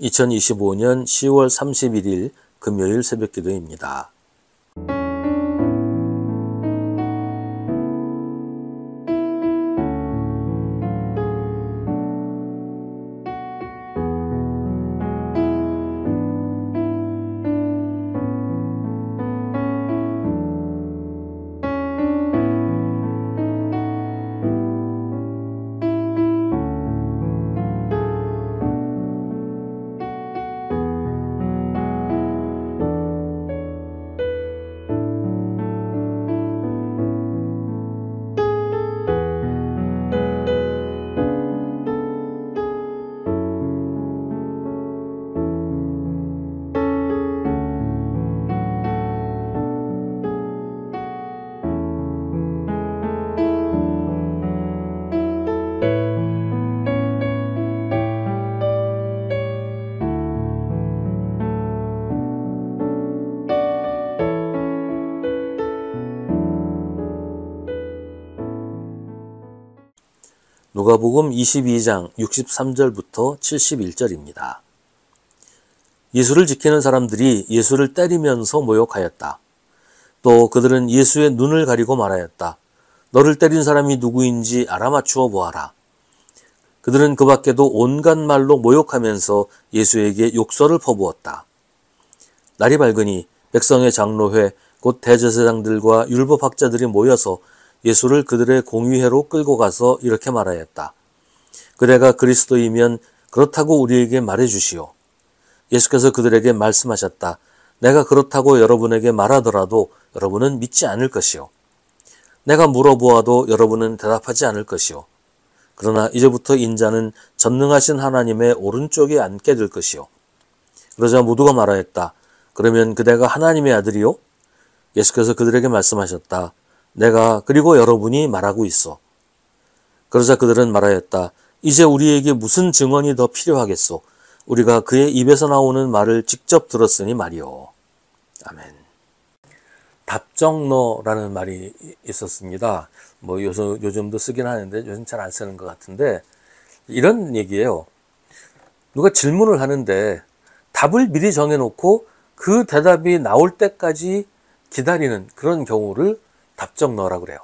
2025년 10월 31일 금요일 새벽기도입니다. 누가복음 22장 63절부터 71절입니다. 예수를 지키는 사람들이 예수를 때리면서 모욕하였다. 또 그들은 예수의 눈을 가리고 말하였다. 너를 때린 사람이 누구인지 알아맞추어 보아라. 그들은 그 밖에도 온갖 말로 모욕하면서 예수에게 욕설을 퍼부었다. 날이 밝으니 백성의 장로회 곧 대제사장들과 율법학자들이 모여서 예수를 그들의 공의회로 끌고 가서 이렇게 말하였다. 그대가 그리스도이면 그렇다고 우리에게 말해주시오. 예수께서 그들에게 말씀하셨다. 내가 그렇다고 여러분에게 말하더라도 여러분은 믿지 않을 것이오. 내가 물어보아도 여러분은 대답하지 않을 것이오. 그러나 이제부터 인자는 전능하신 하나님의 오른쪽에 앉게 될 것이오. 그러자 모두가 말하였다. 그러면 그대가 하나님의 아들이요? 예수께서 그들에게 말씀하셨다. 내가 그리고 여러분이 말하고 있어. 그러자 그들은 말하였다. 이제 우리에게 무슨 증언이 더 필요하겠소? 우리가 그의 입에서 나오는 말을 직접 들었으니 말이오. 아멘. 답정너라는 말이 있었습니다. 요즘도 쓰긴 하는데 요즘 잘 안 쓰는 것 같은데 이런 얘기예요. 누가 질문을 하는데 답을 미리 정해놓고 그 대답이 나올 때까지 기다리는 그런 경우를 답정너라고 그래요.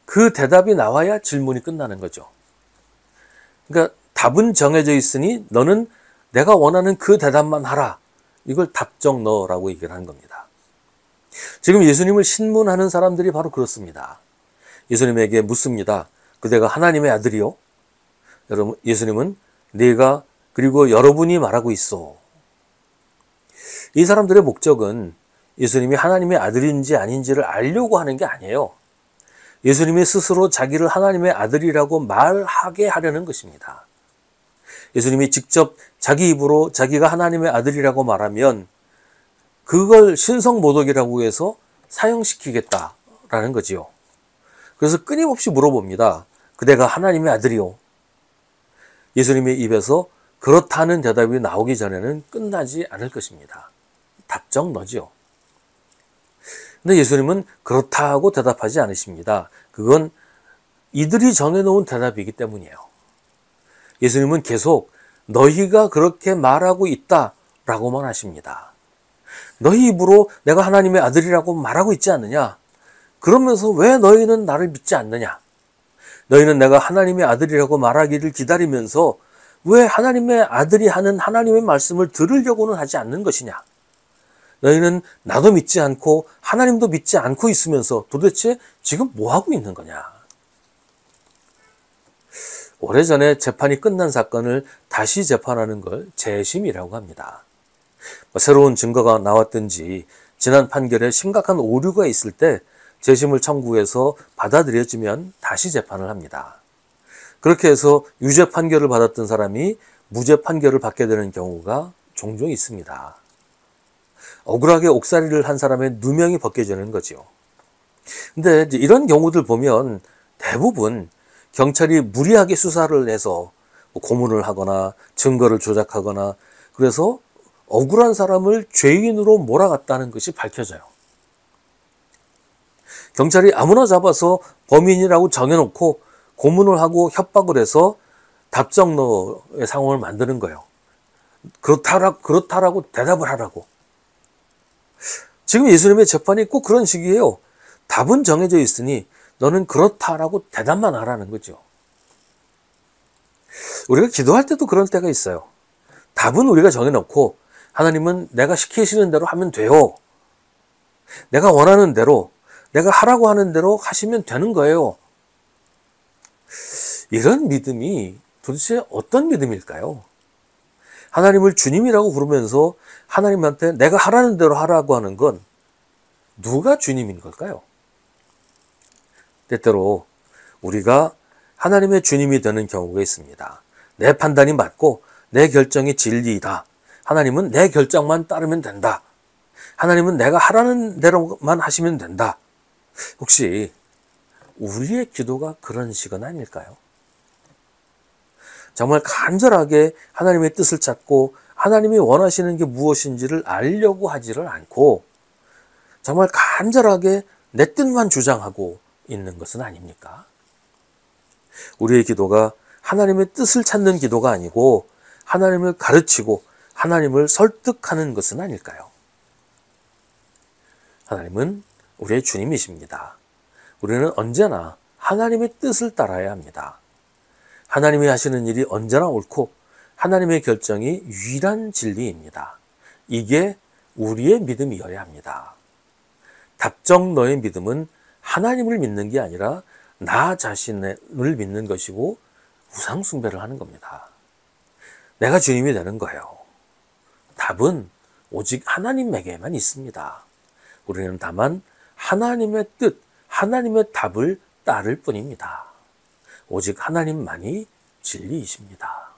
그 대답이 나와야 질문이 끝나는 거죠. 그러니까 답은 정해져 있으니 너는 내가 원하는 그 대답만 하라. 이걸 답정너라고 얘기를 하는 겁니다. 지금 예수님을 신문하는 사람들이 바로 그렇습니다. 예수님에게 묻습니다. 그대가 하나님의 아들이요? 여러분, 예수님은 네가 그리고 여러분이 말하고 있어. 이 사람들의 목적은 예수님이 하나님의 아들인지 아닌지를 알려고 하는 게 아니에요. 예수님이 스스로 자기를 하나님의 아들이라고 말하게 하려는 것입니다. 예수님이 직접 자기 입으로 자기가 하나님의 아들이라고 말하면 그걸 신성모독이라고 해서 사형시키겠다라는 거지요. 그래서 끊임없이 물어봅니다. 그대가 하나님의 아들이요? 예수님의 입에서 그렇다는 대답이 나오기 전에는 끝나지 않을 것입니다. 답정너지요. 근데 예수님은 그렇다고 대답하지 않으십니다. 그건 이들이 정해놓은 대답이기 때문이에요. 예수님은 계속 너희가 그렇게 말하고 있다라고만 하십니다. 너희 입으로 내가 하나님의 아들이라고 말하고 있지 않느냐? 그러면서 왜 너희는 나를 믿지 않느냐? 너희는 내가 하나님의 아들이라고 말하기를 기다리면서 왜 하나님의 아들이 하는 하나님의 말씀을 들으려고는 하지 않는 것이냐? 너희는 나도 믿지 않고 하나님도 믿지 않고 있으면서 도대체 지금 뭐 하고 있는 거냐? 오래전에 재판이 끝난 사건을 다시 재판하는 걸 재심이라고 합니다. 새로운 증거가 나왔든지 지난 판결에 심각한 오류가 있을 때 재심을 청구해서 받아들여지면 다시 재판을 합니다. 그렇게 해서 유죄 판결을 받았던 사람이 무죄 판결을 받게 되는 경우가 종종 있습니다. 억울하게 옥살이를 한 사람의 누명이 벗겨지는 거죠. 근데 이제 이런 경우들 보면 대부분 경찰이 무리하게 수사를 해서 고문을 하거나 증거를 조작하거나 그래서 억울한 사람을 죄인으로 몰아갔다는 것이 밝혀져요. 경찰이 아무나 잡아서 범인이라고 정해놓고 고문을 하고 협박을 해서 답정너의 상황을 만드는 거예요. 그렇다라고 대답을 하라고. 지금 예수님의 재판이 꼭 그런 식이에요. 답은 정해져 있으니 너는 그렇다라고 대답만 하라는 거죠. 우리가 기도할 때도 그럴 때가 있어요. 답은 우리가 정해놓고 하나님은 내가 시키시는 대로 하면 돼요. 내가 원하는 대로, 내가 하라고 하는 대로 하시면 되는 거예요. 이런 믿음이 도대체 어떤 믿음일까요? 하나님을 주님이라고 부르면서 하나님한테 내가 하라는 대로 하라고 하는 건 누가 주님인 걸까요? 때때로 우리가 하나님의 주님이 되는 경우가 있습니다. 내 판단이 맞고 내 결정이 진리이다. 하나님은 내 결정만 따르면 된다. 하나님은 내가 하라는 대로만 하시면 된다. 혹시 우리의 기도가 그런 식은 아닐까요? 정말 간절하게 하나님의 뜻을 찾고 하나님이 원하시는 게 무엇인지를 알려고 하지를 않고 정말 간절하게 내 뜻만 주장하고 있는 것은 아닙니까? 우리의 기도가 하나님의 뜻을 찾는 기도가 아니고 하나님을 가르치고 하나님을 설득하는 것은 아닐까요? 하나님은 우리의 주님이십니다. 우리는 언제나 하나님의 뜻을 따라야 합니다. 하나님이 하시는 일이 언제나 옳고 하나님의 결정이 유일한 진리입니다. 이게 우리의 믿음이어야 합니다. 답정너의 믿음은 하나님을 믿는 게 아니라 나 자신을 믿는 것이고 우상 숭배를 하는 겁니다. 내가 주님이 되는 거예요. 답은 오직 하나님에게만 있습니다. 우리는 다만 하나님의 뜻, 하나님의 답을 따를 뿐입니다. 오직 하나님만이 진리이십니다.